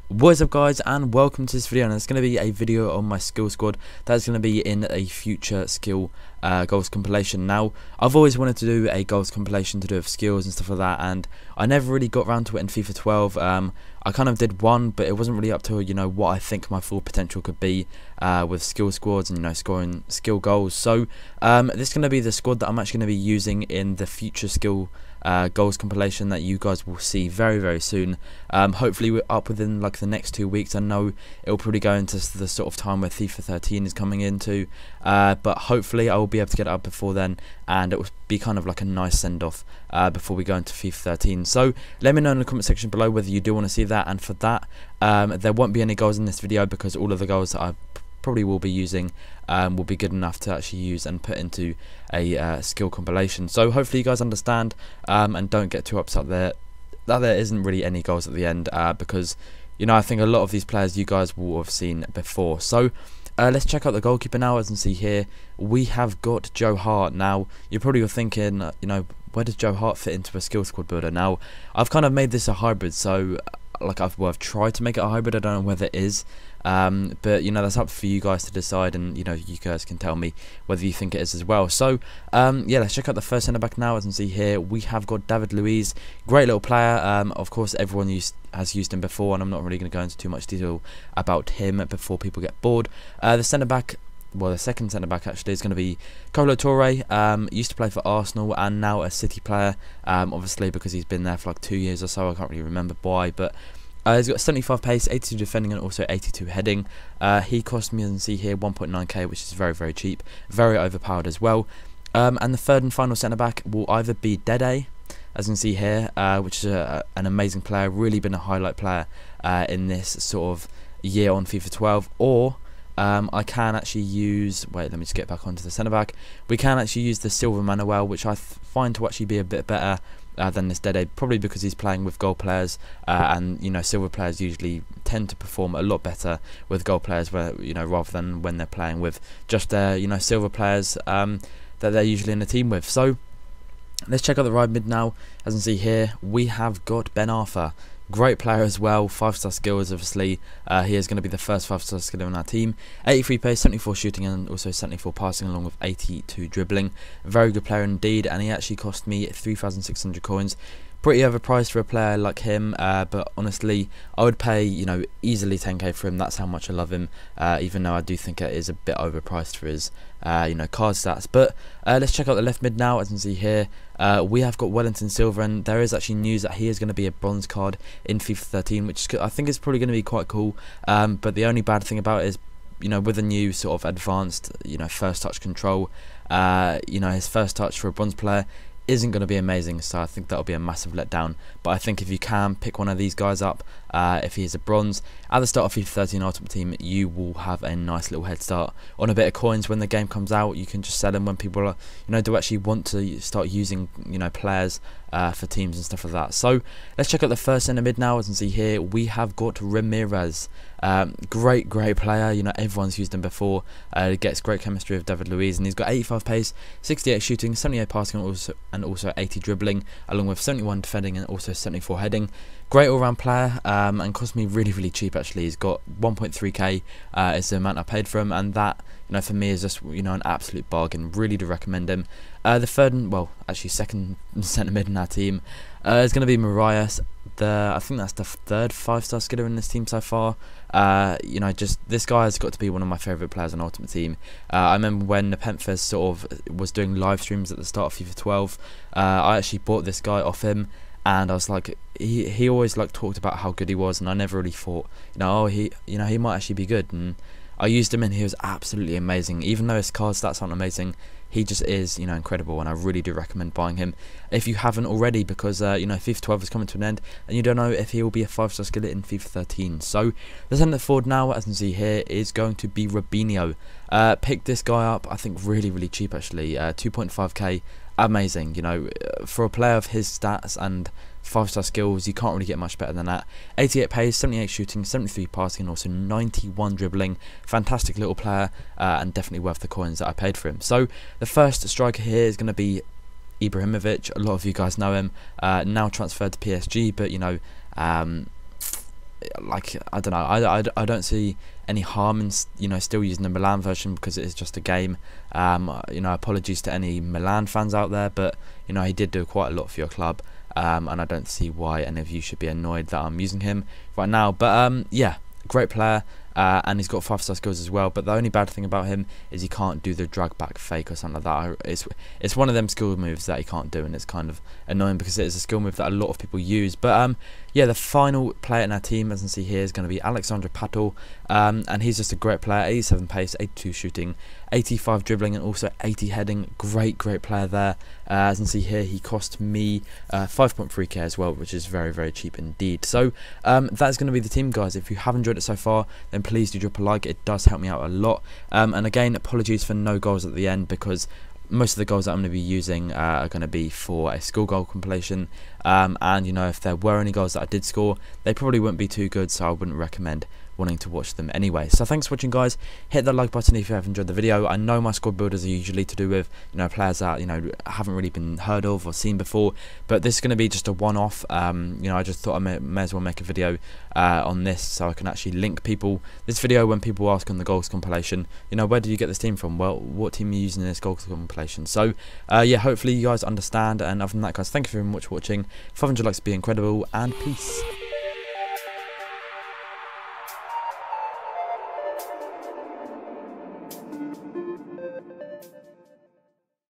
What's up guys, and welcome to this video. And it's going to be a video on my skill squad that's going to be in a future skill goals compilation. Now I've always wanted to do a goals compilation to do with skills and stuff like that, and I never really got around to it in FIFA 12. I kind of did one, but it wasn't really up to what I think my full potential could be with skill squads and scoring skill goals. So this is going to be the squad that I'm actually going to be using in the future skill goals compilation that you guys will see very soon. Hopefully we're up within like the next 2 weeks. I know it'll probably go into the sort of time where FIFA 13 is coming into, but hopefully I will be able to get it up before then, and it will be kind of like a nice send off before we go into FIFA 13. So let me know in the comment section below whether you do want to see that, and for that there won't be any goals in this video because all of the goals that I probably will be using will be good enough to actually use and put into a skill compilation. So hopefully you guys understand and don't get too upset that there isn't really any goals at the end, because I think a lot of these players you guys will have seen before. So let's check out the goalkeeper now. As you can see here, we have got Joe Hart. Now you're probably thinking, where does Joe Hart fit into a skill squad builder? Now I've kind of made this a hybrid, so like I've tried to make it a hybrid. I don't know whether it is, but that's up for you guys to decide, and you guys can tell me whether you think it is as well. So yeah, let's check out the first centre back now. As you can see here, we have got David Luiz, great little player. Of course everyone has used him before, and I'm not really going to go into too much detail about him before people get bored. The centre back, well, the second centre back actually is going to be Kolo Touré. Used to play for Arsenal and now a City player, obviously because he's been there for like 2 years or so. I can't really remember why, but he's got 75 pace, 82 defending, and also 82 heading. He cost me, as you can see here, 1.9k, which is very cheap, very overpowered as well. And the third and final centre back will either be Dede, as you can see here, which is an amazing player, really been a highlight player in this sort of year on FIFA 12, or I can actually use, wait, let me just get back onto the centre back. We can actually use the Silver Manuel, which I find to actually be a bit better than this Dede, probably because he's playing with gold players, and silver players usually tend to perform a lot better with gold players, where rather than when they're playing with just their silver players that they're usually in a team with. So let's check out the right mid now. As you can see here, we have got Ben Arthur. Great player as well, 5-star skills obviously. He is going to be the first 5-star skiller on our team. 83 pace, 74 shooting, and also 74 passing, along with 82 dribbling. Very good player indeed, and he actually cost me 3,600 coins. Pretty overpriced for a player like him, but honestly I would pay easily 10k for him. That's how much I love him, even though I do think it is a bit overpriced for his card stats. But let's check out the left mid now. As you can see here, we have got Wellington Silva, and there is actually news that he is going to be a bronze card in FIFA 13, which I think is probably going to be quite cool. But the only bad thing about it is, with a new sort of advanced first touch control, his first touch for a bronze player isn't going to be amazing, so I think that'll be a massive letdown. But I think if you can pick one of these guys up, if he is a bronze at the start of FIFA 13 Ultimate Team, you will have a nice little head start on a bit of coins when the game comes out. You can just sell them when people are, do actually want to start using players for teams and stuff like that. So let's check out the first centre mid now. As you can see here, we have got Ramirez. Great player. Everyone's used him before. He gets great chemistry with David Luiz, and he's got 85 pace, 68 shooting, 78 passing, and also 80 dribbling, along with 71 defending and also 74 heading. Great all-round player, and cost me really cheap actually. He's got 1.3k is the amount I paid for him, and that for me is just an absolute bargain. Really do recommend him. The third, well actually second centre mid in our team is going to be Marias. I think that's the third 5-star skiller in this team so far. Just this guy has got to be one of my favourite players on Ultimate Team. I remember when Nepenthes sort of was doing live streams at the start of FIFA 12. I actually bought this guy off him, and I was like, he always talked about how good he was, and I never really thought, he might actually be good. And I used him, and he was absolutely amazing. Even though his card stats aren't amazing, he just is, incredible, and I really do recommend buying him if you haven't already, because FIFA 12 is coming to an end, and you don't know if he will be a 5-star skillet in FIFA 13. So the centre forward now, as you can see here, is going to be Robinho. Picked this guy up, I think really cheap actually. 2.5k, amazing. For a player of his stats and 5-star skills, you can't really get much better than that. 88 pace, 78 shooting, 73 passing, and also 91 dribbling. Fantastic little player, and definitely worth the coins that I paid for him. So the first striker here is going to be Ibrahimovic. A lot of you guys know him, now transferred to PSG, but like, I don't know, I don't see any harm in, you know, still using the Milan version, because it is just a game. You know, apologies to any Milan fans out there, but you know, he did do quite a lot for your club, and I don't see why any of you should be annoyed that I'm using him right now. But yeah, great player. And he's got 5-star skills as well, but the only bad thing about him is he can't do the drag back fake or something like that. It's one of them skill moves that he can't do, and it's kind of annoying because it is a skill move that a lot of people use. But yeah, the final player in our team, as you can see here, is going to be Alexandra Patel, and he's just a great player. 87 pace, 82 shooting, 85 dribbling, and also 80 heading. Great player there. As you can see here, he cost me 5.3k as well, which is very cheap indeed. So that's going to be the team, guys. If you have enjoyed it so far, then please do drop a like. It does help me out a lot. And again, apologies for no goals at the end, because most of the goals that I'm going to be using are going to be for a school goal compilation, and you know, if there were any goals that I did score, they probably wouldn't be too good, so I wouldn't recommend wanting to watch them anyway. So thanks for watching, guys. Hit that like button if you have enjoyed the video. I know my squad builders are usually to do with, you know, players that, you know, haven't really been heard of or seen before, but this is going to be just a one-off. You know, I just thought I may as well make a video on this, so I can actually link people. This video, when people ask on the goals compilation, you know, where did you get this team from? Well, what team are you using in this goals compilation? So yeah, hopefully you guys understand, and other than that, guys, thank you very much for watching. 500 likes would be incredible, and peace.